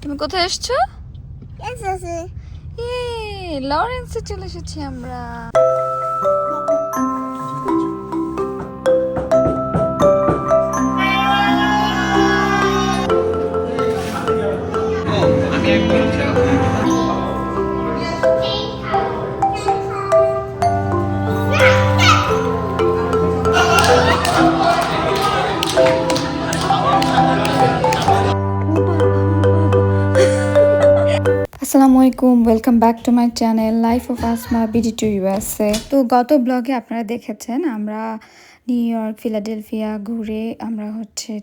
তুমি কোথায় এসছো? এসেছে লরেন্সে চলে এসেছি আমরা। আসসালামু আলাইকুম, welcome back to my channel life of Asma BD to USA. তো গত ব্লগে আপনারা দেখেছেন আমরা নিউ ইয়র্ক, ফিলাডেলফিয়া ঘুরে আমরা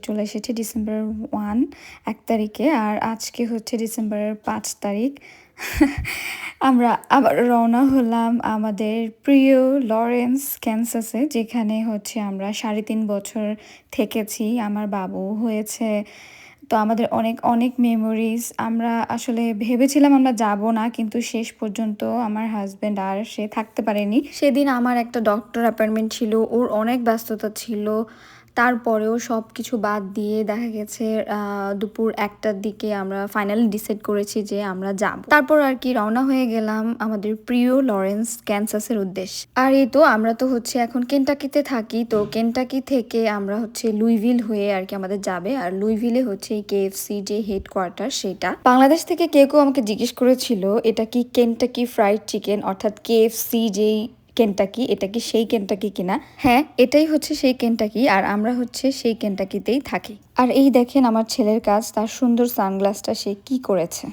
চলে এসেছি ডিসেম্বর 1 তারিখে, আর আজকে ডিসেম্বরের 5 তারিখ। আমরা আবার রওনা হলাম আমাদের প্রিয় লরেন্স, ক্যানসাসে, যেখানে আমরা 3.5 বছর থেকেছি। আমার বাবু হয়েছে, তো আমাদের অনেক অনেক মেমোরিজ। আমরা আসলে ভেবেছিলাম আমরা যাব না, কিন্তু শেষ পর্যন্ত আমার হাজব্যান্ড আর সে থাকতে পারেনি। সেদিন আমার একটা ডক্টর অ্যাপয়েন্টমেন্ট ছিল, ওর অনেক ব্যস্ততা ছিল। তারপরেও সব কিছু বাদ দিয়ে দেখা গেছে দুপুর 1টার দিকে আমরা ফাইনালি ডিসাইড করেছি যে আমরা যাব। তারপর আর কি রওনা হয়ে গেলাম আমাদের প্রিয় লরেন্স, ক্যানসাসের উদ্দেশ্যে। আর এই তো আমরা তো এখন কেন্টাকিতে থাকি, তো কেন্টাকি থেকে আমরা লুইভিল হয়ে আর কি আমাদের যাবে। আর লুইভিলে এই কেএফসি যে হেডকোয়ার্টার, সেটা। বাংলাদেশ থেকে কেউ আমাকে জিজ্ঞেস করেছিল এটা কি কেন্টাকি ফ্রাইড চিকেন, অর্থাৎ কেএফসি যেই কেন্টাকি, এটা কি সেই কেন্টাকি কিনা? হ্যাঁ, এটাই সেই কেন্টাকি, আর আমরা সেই কেন্টাকিতেই থাকি। আর এই দেখেন আমার ছেলের কাজ, তার সুন্দর সানগ্লাসটা সে কি করেছে।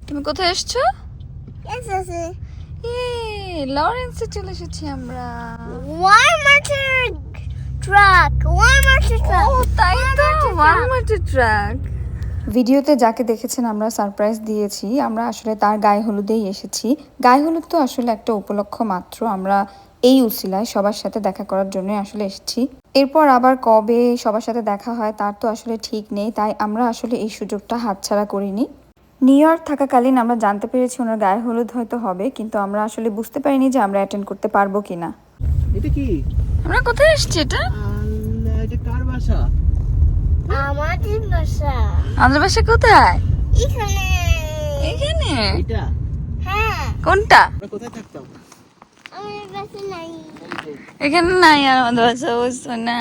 তুমি কোথায় এসছো? এসেছে লরেন্সে চলে এসেছি আমরা। তাই তো, ট্রাক। ভিডিওতে যাকে দেখেছেন আমরা সারপ্রাইজ দিয়েছি, আমরা আসলে তার গায়ে হলুদেই এসেছি। গায়ে হলুদ তো আসলে একটা উপলক্ষ মাত্র, আমরা এই উসিলায় সবার সাথে দেখা করার জন্য আসলে এসেছি। এরপর আবার কবে সবার সাথে দেখা হয় তার তো আসলে ঠিক নেই, তাই আমরা আসলে এই সুযোগটা হাতছাড়া করিনি। নিউ ইয়র্ক থাকাকালীন আমরা জানতে পেরেছি ওনার গায়ে হলুদ হয়তো হবে, কিন্তু আমরা আসলে বুঝতে পারিনি যে আমরা অ্যাটেন্ড করতে পারবো কিনা। এটা কি? আমরা কোথায় এসেছি? এটা কার বাসা? আমাদের বাসা আমাদের বাসা কোথায়? এখানে। এখানে? এটা? হ্যাঁ, কোনটা? আমরা কোথায় থাকতাম? আমাদের বাসা নাই। এখানে নাই, আর আমাদের বাসা বুঝছো না।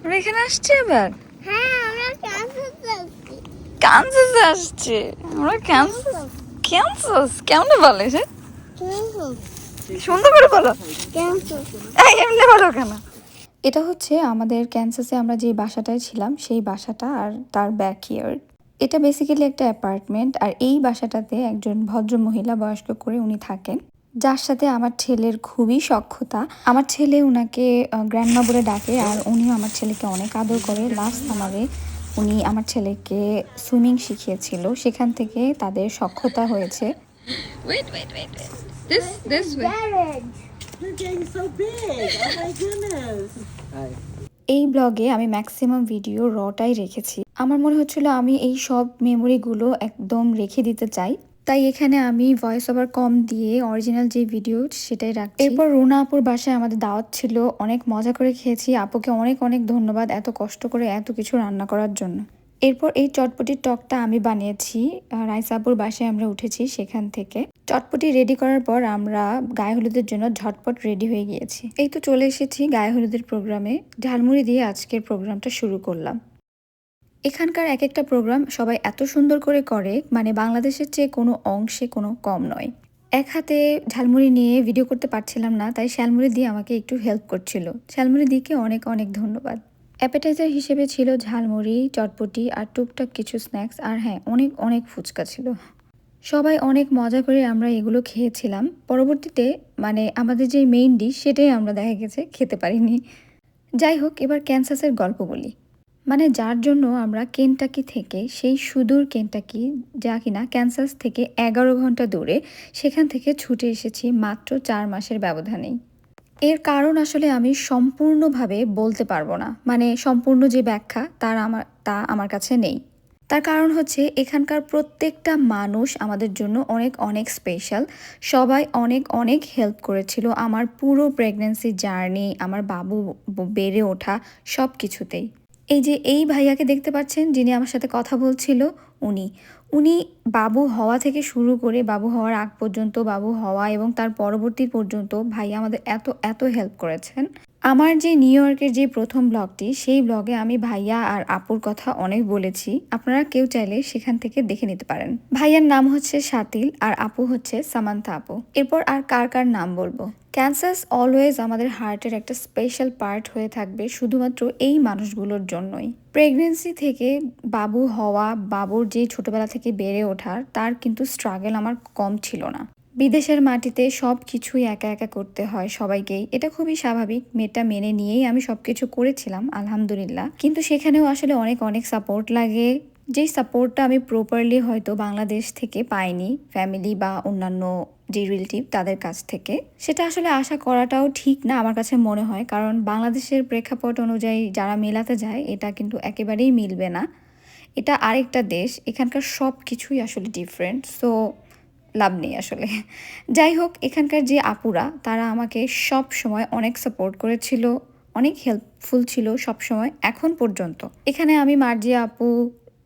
আমরা এখানে আসছি আবার। হ্যাঁ, আমরা কানসাসে আছি। কানসাসে আসছি আমরা। ক্যান্সাস কেমনে বলে সে? সুন্দর করে বলো। এই এমনি বলো কেন? এটা আমাদের ক্যানসাসে আমরা যে বাসাটায় ছিলাম সেই বাসাটা, আর তার ব্যাকইয়ার্ড। এটা বেসিক্যালি একটা অ্যাপার্টমেন্ট, আর এই বাসাটাতে একজন ভদ্র মহিলা, বয়স্ক করে উনি থাকেন, যার সাথে আমার ছেলের খুবই সখ্যতা। আমার ছেলে উনাকে গ্র্যান্ডমা বলে ডাকে, আর উনিও আমার ছেলেকে অনেক আদর করে। লাস্ট সামারে উনি আমার ছেলেকে সুইমিং শিখিয়েছিল, সেখান থেকে তাদের সখ্যতা হয়েছে। You're getting so big. Oh my goodness. Hi. এই ব্লগে আমি ম্যাক্সিমাম ভিডিও রটাই রেখেছি। আমার মনে হচ্ছিল আমি এই সব মেমোরিগুলো একদম রেখে দিতে চাই, তাই এখানে আমি ভয়েস ওভার কম দিয়ে অরিজিনাল যে ভিডিও সেটাই রাখছি। এরপর রুনা আপুর বাসায় আমাদের দাওয়াত ছিল, অনেক মজা করে খেয়েছি। আপুকে অনেক অনেক ধন্যবাদ এত কষ্ট করে এত কিছু রান্না করার জন্য। এরপর এই চটপটির টকটা আমি বানিয়েছি। রাইসা আপুর বাসায় আমরা উঠেছি, সেখান থেকে চটপটি রেডি করার পর আমরা গায়ে হলুদের জন্য ঝটপট রেডি হয়ে গিয়েছি। এই তো চলে এসেছি গায়ে হলুদের প্রোগ্রামে। ঝালমুড়ি দিয়ে আজকের প্রোগ্রামটা শুরু করলাম। এখানকার এক একটা প্রোগ্রাম সবাই এত সুন্দর করে করে, মানে বাংলাদেশের চেয়ে কোনো অংশে কোনো কম নয়। এক হাতে ঝালমুড়ি নিয়ে ভিডিও করতে পারছিলাম না, তাই শালমুড়ি দিয়ে আমাকে একটু হেল্প করছিল। শালমুড়ি দিকে অনেক অনেক ধন্যবাদ। অ্যাপেটাইজার হিসেবে ছিল ঝালমুড়ি, চটপটি আর টুকটাক কিছু স্ন্যাক্স, আর হ্যাঁ অনেক অনেক ফুচকা ছিল। সবাই অনেক মজা করে আমরা এগুলো খেয়েছিলাম। পরবর্তীতে মানে আমাদের যে মেইন ডিশ সেটাই আমরা দেখা গেছে খেতে পারিনি। যাই হোক, এবার ক্যানসাসের গল্প বলি। মানে যার জন্য আমরা কেনটাকি থেকে, সেই সুদূর কেনটাকি যা কিনা ক্যানসাস থেকে 11 ঘন্টা দূরে, সেখান থেকে ছুটে এসেছি মাত্র 4 মাসের ব্যবধানেই। এর কারণ আসলে আমি সম্পূর্ণভাবে বলতে পারবো না, মানে সম্পূর্ণ যে ব্যাখ্যা তা আমার কাছে নেই। তার কারণ হচ্ছে এখানকার প্রত্যেকটা মানুষ আমাদের জন্য অনেক অনেক স্পেশাল। সবাই অনেক অনেক হেল্প করেছিল আমার পুরো প্রেগন্যান্সি জার্নি, আমার বাবু বেড়ে ওঠা সব কিছুতেই। এই যে এই ভাইয়াকে দেখতে পাচ্ছেন যিনি আমার সাথে কথা বলছিল, উনি উনি বাবু হওয়া থেকে শুরু করে বাবু হওয়ার আগ পর্যন্ত, বাবু হওয়া এবং তার পরবর্তী পর্যন্ত ভাইয়া আমাদের এত এত হেল্প করেছেন। আমার যে নিউ ইয়র্কের যে প্রথম ব্লগটি, সেই ব্লগে আমি ভাইয়া আর আপুর কথা অনেক বলেছি। আপনারা কেউ চাইলে সেখান থেকে দেখে নিতে পারেন। ভাইয়ার নাম হচ্ছে শাতিল আর আপু হচ্ছে সামান্থা আপু। এরপর আর কার কার নাম বলবো। ক্যান্সাস অলওয়েজ আমাদের হার্টের একটা স্পেশাল পার্ট হয়ে থাকবে শুধুমাত্র এই মানুষগুলোর জন্যই। প্রেগনেন্সি থেকে বাবু হওয়া, বাবুর যে ছোটবেলা থেকে বেড়ে ওঠার, তার কিন্তু স্ট্রাগল আমার কম ছিল না। বিদেশের মাটিতে সব কিছুই একা একা করতে হয় সবাইকেই, এটা খুবই স্বাভাবিক। মেয়েটা মেনে নিয়েই আমি সব কিছু করেছিলাম আলহামদুলিল্লাহ। কিন্তু সেখানেও আসলে অনেক অনেক সাপোর্ট লাগে, যেই সাপোর্টটা আমি প্রপারলি হয়তো বাংলাদেশ থেকে পাইনি, ফ্যামিলি বা অন্যান্য যে রিলেটিভ তাদের কাছ থেকে। সেটা আসলে আশা করাটাও ঠিক না আমার কাছে মনে হয়, কারণ বাংলাদেশের প্রেক্ষাপট অনুযায়ী যারা মেলাতে যায় এটা কিন্তু একেবারেই মিলবে না। এটা আরেকটা দেশ, এখানকার সব কিছুই আসলে ডিফারেন্ট। সো লাভ নেই আসলে। যাই হোক, এখানকার যে আপুরা তারা আমাকে সব সময় অনেক সাপোর্ট করেছিল, অনেক হেল্পফুল ছিল সব সময় এখন পর্যন্ত। এখানে আমি মার্জিয়া আপু,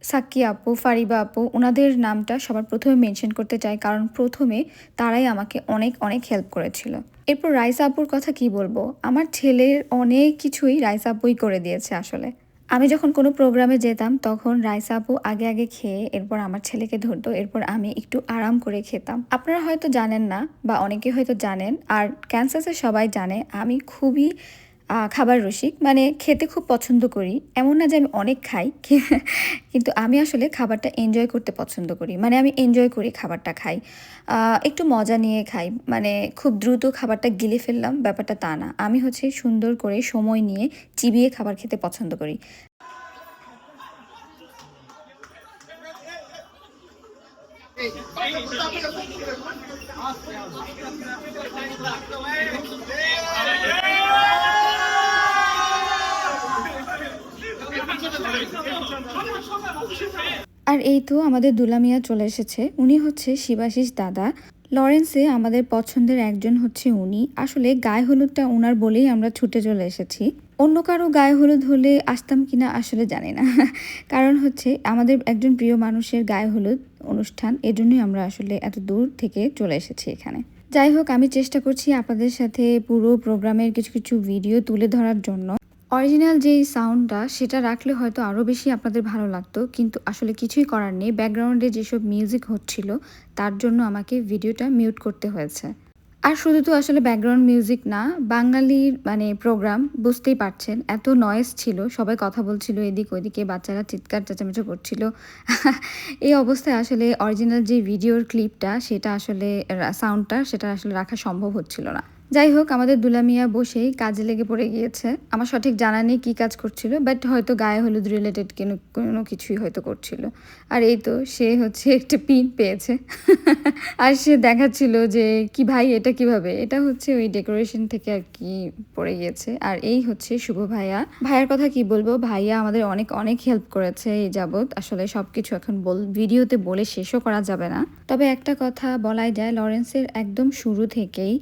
সাক্কি আপু, ফারিবা আপু ওনাদের নামটা সবার প্রথমে মেনশন করতে চাই, কারণ প্রথমে তারাই আমাকে অনেক অনেক হেল্প করেছিল। এরপর রাইসা আপুর কথা কি বলবো, আমার ছেলের অনেক কিছুই রাইসা আপুই করে দিয়েছে আসলে। আমি যখন কোনো প্রোগ্রামে যেতাম তখন রাইসা আপু আগে আগে খেয়ে এরপর আমার ছেলেকে ধরতো, এরপর আমি একটু আরাম করে খেতাম। আপনারা হয়তো জানেন না বা অনেকে হয়তো জানেন, আর ক্যান্সাসে সবাই জানে আমি খুবই খাবার রসিক, মানে খেতে খুব পছন্দ করি। এমন না যে আমি অনেক খাই, কিন্তু আমি আসলে খাবারটা এনজয় করতে পছন্দ করি। মানে আমি এনজয় করি খাবারটা খাই, একটু মজা নিয়ে খাই। মানে খুব দ্রুত খাবারটা গিলে ফেললাম ব্যাপারটা তা না, আমি হচ্ছে সুন্দর করে সময় নিয়ে চিবিয়ে খাবার খেতে পছন্দ করি। আর এই তো আমাদের দুলামিয়া চলে এসেছে। উনি হচ্ছে শিবাশিস দাদা। লরেন্সে আমাদের পছন্দের একজন হচ্ছে উনি। আসলে গায়ে হলুদটা ওনার বলেই আমরা ছুটে চলে এসেছি। অন্য কারো গায়ে হলুদ হলে আসতাম কিনা আসলে জানি না, কারণ হচ্ছে আমাদের একজন প্রিয় মানুষের গায়ে হলুদ অনুষ্ঠান, এজন্যই আমরা আসলে এত দূর থেকে চলে এসেছি এখানে। যাই হোক, আমি চেষ্টা করছি আপনাদের সাথে পুরো প্রোগ্রামের কিছু কিছু ভিডিও তুলে ধরার জন্য। অরিজিনাল যেই সাউন্ডটা সেটা রাখলে হয়তো আরও বেশি আপনাদের ভালো লাগতো, কিন্তু আসলে কিছুই করার নেই। ব্যাকগ্রাউন্ডে যেসব মিউজিক হচ্ছিল তার জন্য আমাকে ভিডিওটা মিউট করতে হয়েছে। আর শুধু তো আসলে ব্যাকগ্রাউন্ড মিউজিক না, বাঙালির মানে প্রোগ্রাম বুঝতেই পারছেন, এত নয়েজ ছিল, সবাই কথা বলছিল এদিক ওইদিকে, বাচ্চারা চিৎকার চেঁচামেচি করছিল। এই অবস্থায় আসলে অরিজিনাল যে ভিডিওর ক্লিপটা সেটা আসলে সাউন্ডটা সেটা আসলে রাখা সম্ভব হচ্ছিল না। যাই হোক, আমাদের দুলামিয়া বসেই কাজে লেগে পড়ে গিয়েছে। আমার সঠিক জানা নেই কী কাজ করছিল, বাট হয়তো গায়ে হলুদ রিলেটেড কোনো কিছুই হয়তো করছিল। আর এই তো সে হচ্ছে একটা পিন পেয়েছে আর সে দেখাচ্ছিল যে কি ভাই এটা কিভাবে, এটা হচ্ছে ওই ডেকোরেশন থেকে আর কি পড়ে গিয়েছে। আর এই হচ্ছে শুভ ভাইয়া। ভাইয়ার কথা কি বলবো, ভাইয়া আমাদের অনেক অনেক হেল্প করেছে এই যাবৎ। আসলে সব কিছু এখন ভিডিওতে বলে শেষও করা যাবে না। তবে একটা কথা বলাই যায়, লরেন্সের একদম শুরু থেকেই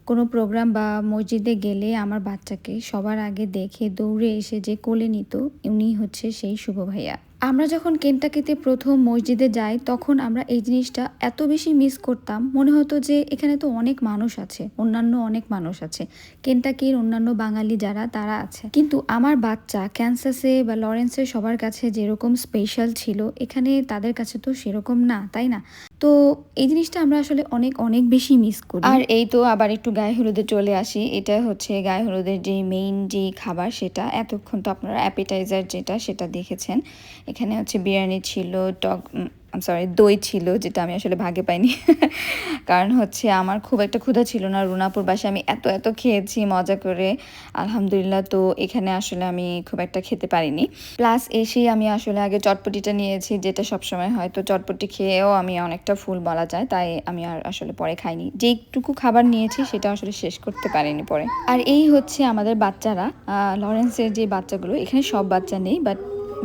কোনো প্রোগ্রাম বা মসজিদে গেলে আমার বাচ্চাকে সবার আগে দেখে দৌড়ে এসে যে কোলে নিত, উনি হচ্ছে সেই শুভ ভাইয়া। আমরা যখন কেন্টাকিতে প্রথম মসজিদে যাই তখন আমরা এই জিনিসটা এত বেশি মিস করতাম, মনে হতো যে এখানে তো অনেক মানুষ আছে, অন্যান্য অনেক মানুষ আছে, কেন্টাকির অন্যান্য বাঙালি যারা তারা আছে। কিন্তু আমার বাচ্চা ক্যানসাসে বা লরেন্সে সবার কাছে যেরকম স্পেশাল ছিল, এখানে তাদের কাছে তো সেরকম না, তাই না? তো এই জিনিসটা আমরা আসলে অনেক অনেক বেশি মিস করি। আর এই তো আবার একটু গায়ে হলুদে চলে আসি। এটা হচ্ছে গায়ে হলুদের যে মেইন যে খাবার, সেটা এতক্ষণ তো আপনারা অ্যাপিটাইজার যেটা সেটা দেখেছেন। এখানে হচ্ছে বিরিয়ানি ছিল, দই ছিল, যেটা আমি আসলে ভাগে পাইনি কারণ হচ্ছে আমার খুব একটা ক্ষুধা ছিল না। রুনাপুর বাসায় আমি এত এত খেয়েছি মজা করে, আলহামদুলিল্লাহ। তো এখানে আসলে আমি খুব একটা খেতে পারিনি। প্লাস এসেই আমি আসলে আগে চটপটিটা নিয়েছি, যেটা সবসময় হয়, তো চটপটি খেয়েও আমি অনেকটা ফুল বলা যায়, তাই আমি আর আসলে পরে খাইনি। যেইটুকু খাবার নিয়েছি সেটা আসলে শেষ করতে পারিনি পরে। আর এই হচ্ছে আমাদের বাচ্চারা, লরেন্সের যে বাচ্চাগুলো, এখানে সব বাচ্চা নেই বাট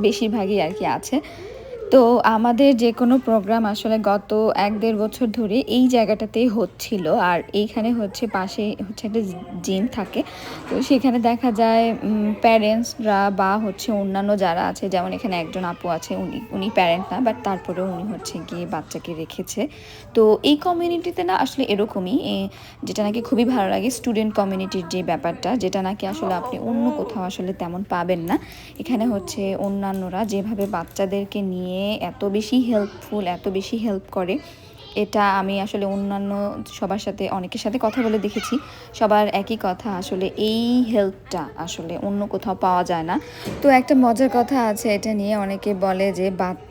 বেশিরভাগই আর কি আছে। তো আমাদের যে কোনো প্রোগ্রাম আসলে গত 1-1.5 বছর ধরে এই জায়গাটাতেই হচ্ছিল। আর এইখানে হচ্ছে পাশে হচ্ছে একটা জিম থাকে, তো সেখানে দেখা যায় প্যারেন্টসরা বা হচ্ছে অন্যান্য যারা আছে, যেমন এখানে একজন আপু আছে, উনি প্যারেন্ট না, বাট তারপরেও উনি হচ্ছে গিয়ে বাচ্চাকে রেখেছে। তো এই কমিউনিটিতে না আসলে এরকমই, যেটা নাকি খুবই ভালো লাগে, স্টুডেন্ট কমিউনিটির যে ব্যাপারটা, যেটা নাকি আসলে আপনি অন্য কোথাও আসলে তেমন পাবেন না। এখানে হচ্ছে অন্যান্যরা যেভাবে বাচ্চাদেরকে নিয়ে এত বেশি হেল্পফুল, এত বেশি হেল্প করে, এটা আমি আসলে অন্যান্য সবার সাথে, অনেকের সাথে কথা বলে দেখেছি, সবার একই কথা, আসলে এই হেল্পটা আসলে অন্য কোথাও পাওয়া যায় না। তো একটা মজার কথা আছে এটা নিয়ে, অনেকে বলে যে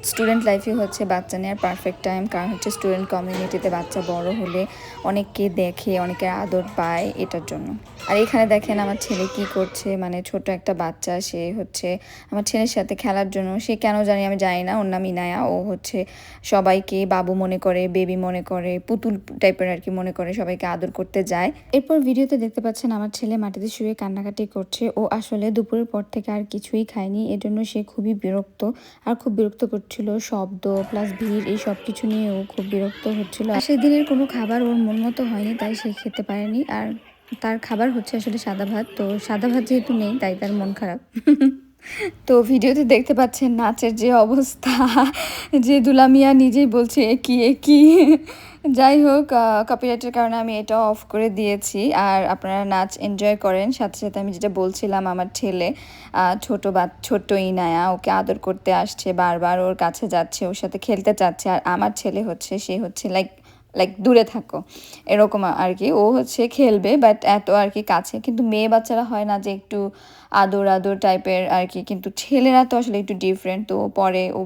স্টুডেন্ট লাইফে হচ্ছে বাচ্চা নেওয়ার পারফেক্ট টাইম, কারণ হচ্ছে স্টুডেন্ট কমিউনিটিতে বাচ্চা বড় হলে অনেককে দেখে, অনেকের আদর পায়, এটার জন্য। আর এখানে দেখেন আমার ছেলে কি করছে, মানে ছোট একটা বাচ্চা, সে হচ্ছে আমার ছেলের সাথে খেলার জন্য, সে কেন জানি আমি জানি না, ওর নাম ইনায়া, ও হচ্ছে সবাইকে বাবু মনে করে, বেবি মনে করে, পুতুল টাইপের আর কি মনে করে, সবাইকে আদর করতে যায়। এরপর ভিডিওতে দেখতে পাচ্ছেন আমার ছেলে মাটিতে শুয়ে কান্নাকাটি করছে। ও আসলে দুপুরের পর থেকে আর কিছুই খায়নি, এজন্য সে খুবই বিরক্ত, আর খুব বিরক্ত করছিল, শব্দ প্লাস ভিড় এই সব কিছু নিয়ে ও খুব বিরক্ত হচ্ছিল। আর সেদিনের কোনো খাবার ওর মন মতো হয়নি, তাই সে খেতে পারেনি। আর তার খাবার হচ্ছে আসলে সাদা ভাত, তো সাদা ভাত যেহেতু নেই তাই তার মন খারাপ। তো ভিডিওতে দেখতে পাচ্ছেন নাচের যে অবস্থা, যে দুলামিয়া নিজেই বলছে একই। যাই হোক, কপিরাইটের কারণে আমি এটা অফ করে দিয়েছি। আর আপনারা নাচ এনজয় করেন। সাথে সাথে আমি যেটা বলছিলাম, আমার ছেলে ছোট্ট ইনায়া, ওকে আদর করতে আসছে, বারবার ওর কাছে যাচ্ছে, ওর সাথে খেলতে চাচ্ছে। আর আমার ছেলে হচ্ছে, সে হচ্ছে লাইক দূরে থাকো এরকম আর কি, ও হচ্ছে খেলবে বাট এত আর কি কাছে। কিন্তু মেয়ে বাচ্চারা হয় না যে একটু আদর টাইপের আর কি, কিন্তু ছেলেরা তো আসলে একটু ডিফারেন্ট। তো পরে ও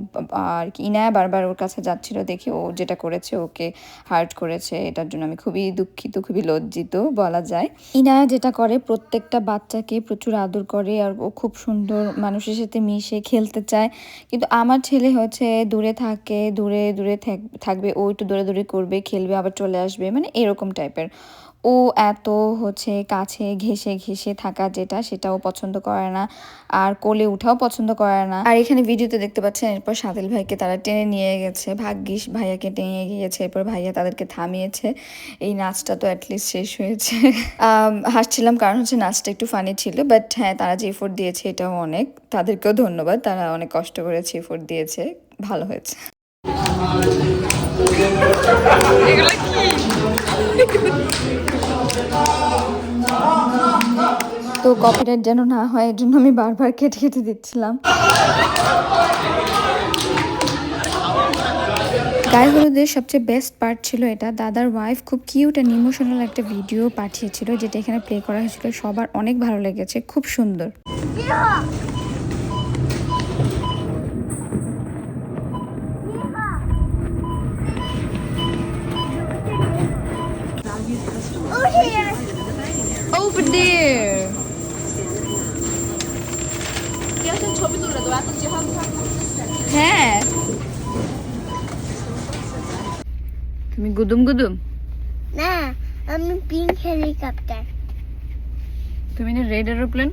আর কি ইনায়া বারবার ওর কাছে যাচ্ছিল দেখে ও যেটা করেছে, ওকে হার্ট করেছে। এটার জন্য আমি খুবই দুঃখিত, খুবই লজ্জিত বলা যায়। ইনায়া যেটা করে, প্রত্যেকটা বাচ্চাকে প্রচুর আদর করে, আর ও খুব সুন্দর মানুষের সাথে মিশে খেলতে চায়। কিন্তু আমার ছেলে হচ্ছে দূরে থাকে, দূরে থাকবে, ও একটু দৌড়াদৌড়ি করবে, খেলবে, আবার চলে আসবে, মানে এরকম টাইপের। ও এত হচ্ছে কাছে ঘেঁষে থাকা যেটা, সেটাও পছন্দ করে না, আর কোলে উঠাও পছন্দ করে না। আর এখানে ভিডিওতে দেখতে পাচ্ছেন এরপর সাদিল ভাইকে তারা টেনে নিয়ে গেছে, ভাগ্যিস ভাইয়াকে টেনে গিয়েছে, এরপর ভাইয়া তাদেরকে থামিয়েছে। এই নাচটা তো অ্যাটলিস্ট শেষ হয়েছে। হাসছিলাম কারণ হচ্ছে নাচটা একটু ফানি ছিল, বাট হ্যাঁ, তারা যে এফোর্ট দিয়েছে এটাও অনেক, তাদেরকেও ধন্যবাদ, তারা অনেক কষ্ট করেছে, এফোর্ট দিয়েছে, ভালো হয়েছে। তো কপিরাইট যেন না হয়, এর জন্য আমি বারবার কেটে দিচ্ছিলাম। গায়ে হলুদের সবচেয়ে বেস্ট পার্ট ছিল এটা, দাদার ওয়াইফ খুব কিউট অ্যান্ড ইমোশনাল একটা ভিডিও পাঠিয়েছিল, যেটা এখানে প্লে করা হয়েছিল, সবার অনেক ভালো লেগেছে, খুব সুন্দর। Over there. হ্যাঁ, তুমি গুদুম না, আমি পিঙ্ক হেলিকপ্টার। তুমি না রেড এরোপ্লেন।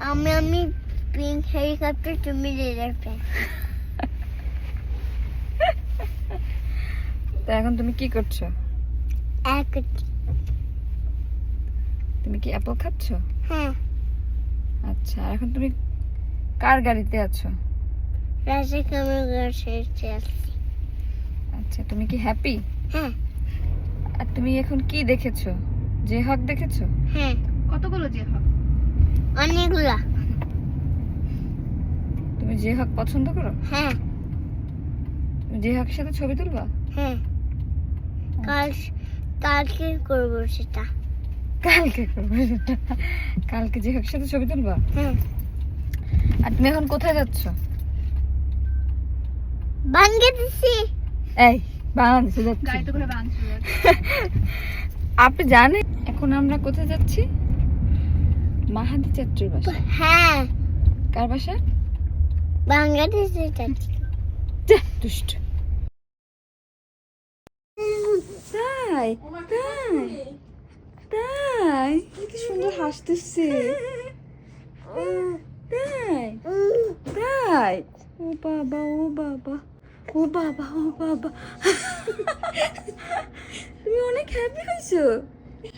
আমি পিঙ্ক হেলিকপ্টার, তুমি রেড এরোপ্লেন। তো এখন তুমি কি করছো? তুমি কি অ্যাপল খাচ্ছো? হ্যাঁ। আচ্ছা, এখন তুমি কার গাড়িতে আছো? রাজা কামের কাছে আসছি। আচ্ছা, তুমি কি হ্যাপি? হ্যাঁ আর তুমি এখন কি দেখেছো? যে হক দেখেছো? হ্যাঁ কতগুলো যে হক? অনেকগুলা। তুমি যে হক পছন্দ করো? হ্যাঁ তুমি যে হকের সাথে ছবি তুলবা? হ্যাঁ কালকে করবো সেটা। কালকে করবো সেটা। কালকে যে হকের সাথে ছবি তুলবা? হ্যাঁ আর তুমি এখন কোথায় যাচ্ছ? বাংলাদেশি। এই বাংলাদেশে যাচ্ছি। গাড়িতে করে বাংলাদেশে আপনি জানেন এখন আমরা কোথায় যাচ্ছি? মাহাদি চাচুর বাসা। হ্যাঁ কার বাসা? বাংলাদেশে যাচ্ছি। দুষ্ট। তাই তাই তাই কি সুন্দর হাসতেছে। তাই তাই ও বাবা ও বাবা ও বাবা ও বাবা তুমি অনেক হ্যাপি হয়েছো।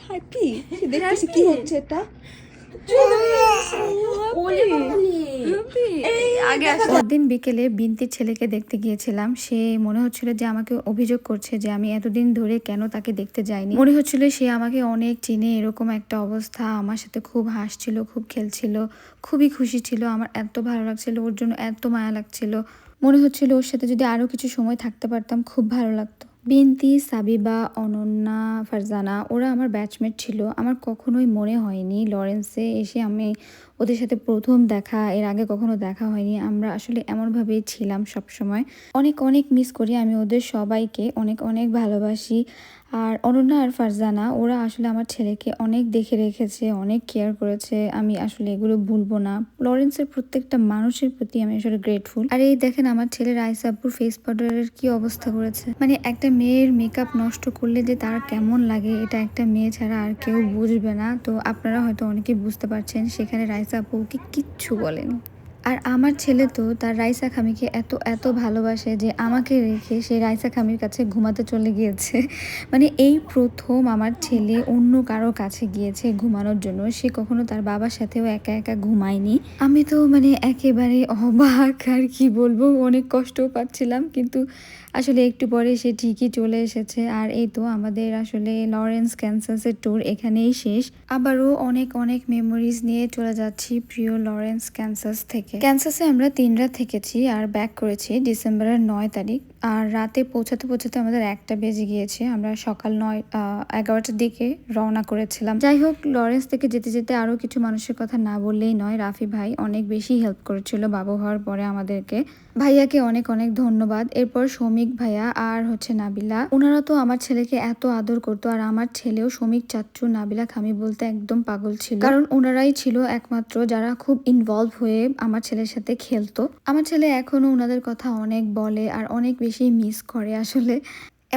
হ্যাপি দেখতেছি কি হচ্ছে এটা। পরদিন বিকেলে বিনতির ছেলেকে দেখতে গিয়েছিলাম। সে মনে হচ্ছিল যে আমাকে অভিযোগ করছে যে আমি এতদিন ধরে কেন তাকে দেখতে যাইনি। মনে হচ্ছিল সে আমাকে অনেক চিনে, এরকম একটা অবস্থা। আমার সাথে খুব হাসছিল, খুব খেলছিল, খুবই খুশি ছিল। আমার এত ভালো লাগছিল, ওর জন্য এত মায়া লাগছিল। মনে হচ্ছিল ওর সাথে যদি আরো কিছু সময় থাকতে পারতাম খুব ভালো লাগতো। বিনতি, সাবিবা, অনন্যা, ফারজানা ওরা আমার ব্যাচমেট ছিল। আমার কখনোই মনে হয়নি লরেন্সে এসে আমি ওদের সাথে প্রথম দেখা, এর আগে কখনো দেখা হয়নি। আমরা আসলে এমনভাবেই ছিলাম সব সময়। অনেক অনেক মিস করি আমি ওদের সবাইকে, অনেক অনেক ভালোবাসি। আর অনন্যা আর ফারজানা ওরা আসলে আমার ছেলেকে অনেক দেখে রেখেছে, অনেক কেয়ার করেছে। আমি আসলে এগুলো ভুলবো না। লরেন্সের প্রত্যেকটা মানুষের প্রতি আমি আসলে গ্রেটফুল। আর এই দেখেন আমার ছেলে রাইসা আপুর ফেস পাউডারের কি অবস্থা করেছে। মানে একটা মেয়ের মেকআপ নষ্ট করলে যে তার কেমন লাগে এটা একটা মেয়ে ছাড়া আর কেউ বুঝবে না। তো আপনারা হয়তো অনেকেই বুঝতে পারছেন সেখানে রাইসা আপু ওকে কিচ্ছু বলেনি। আর আমার ছেলে তো তার রাইসা খামিকে এত এত ভালোবাসে যে আমাকে রেখে সে রাইসা খামির কাছে ঘুমাতে চলে গিয়েছে। মানে এই প্রথম আমার ছেলে অন্য কারো কাছে গিয়েছে ঘুমানোর জন্য। সে কখনো তার বাবার সাথেও একা একা ঘুমায়নি। আমি তো মানে একেবারে অবাক, আর কি বলবো, অনেক কষ্টও পাচ্ছিলাম। কিন্তু আসলে একটু পরে সে ঠিকই চলে এসেছে। আর এই তো আমাদের আসলে লরেন্স ক্যানসাসের ট্যুর এখানেই শেষ। আবারও অনেক অনেক মেমোরিজ নিয়ে চলে যাচ্ছি প্রিয় লরেন্স ক্যানসাস থেকে। ক্যানসাসে আমরা 3 রাত থেকেছি আর ব্যাক করেছি ডিসেম্বরের 9 তারিখ। আর রাতে পৌঁছাতে পৌঁছাতে আমাদের 1টা বেজে গিয়েছে। আমরা সকাল 11টার দিকে রওনা করেছিলাম। যাই হোক, লরেন্স থেকে যেতে যেতে আরো কিছু মানুষের কথা না বললেই নয়। রাফি ভাই অনেক বেশি হেল্প করেছিল বাবু হওয়ার পরে আমাদেরকে। ভাইয়াকে অনেক অনেক ধন্যবাদ। এরপর শমিক ভাইয়া আর নাবিলা, ওনারা তো আমার ছেলেকে এত আদর করতো। আর আমার ছেলেও শমিক চাচ্চু, নাবিলা খামি বলতে একদম পাগল ছিল। কারণ ওনারাই ছিল একমাত্র যারা খুব ইনভলভ হয়ে আমার ছেলের সাথে খেলতো। আমার ছেলে এখনো ওনাদের কথা অনেক বলে আর অনেক বেশি মিস করে আসলে।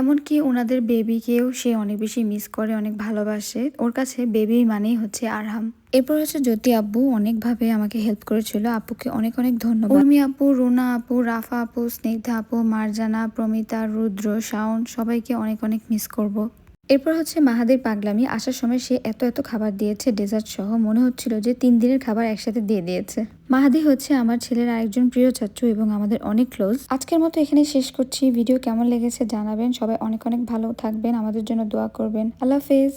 এমনকি ওনাদের বেবিকেও সে অনেক বেশি মিস করে, অনেক ভালোবাসে। ওর কাছে বেবি মানেই হচ্ছে আরহাম। এরপর জ্যোতি আব্বু অনেকভাবে আমাকে হেল্প করেছিল। আপুকে অনেক অনেক ধন্যবাদ। উর্মি আপু, রুনা আপু, রাফা আপু, স্নিগ্ধা আপু, মার্জানা, প্রমিতা, রুদ্র, শাওন সবাইকে অনেক অনেক মিস করব। এরপর মাহাদির পাগলামি। আসার সময় সে এত এত খাবার দিয়েছে, ডেজার্ট সহ। মনে হচ্ছিল যে 3 দিনের খাবার একসাথে দিয়ে দিয়েছে। মাহাদি আমার ছেলের আরেকজন প্রিয় চাচ্চু এবং আমাদের অনেক ক্লোজ। আজকের মতো এখানে শেষ করছি। ভিডিও কেমন লেগেছে জানাবেন। সবাই অনেক অনেক ভালো থাকবেন, আমাদের জন্য দোয়া করবেন। আল্লাহ হাফেজ।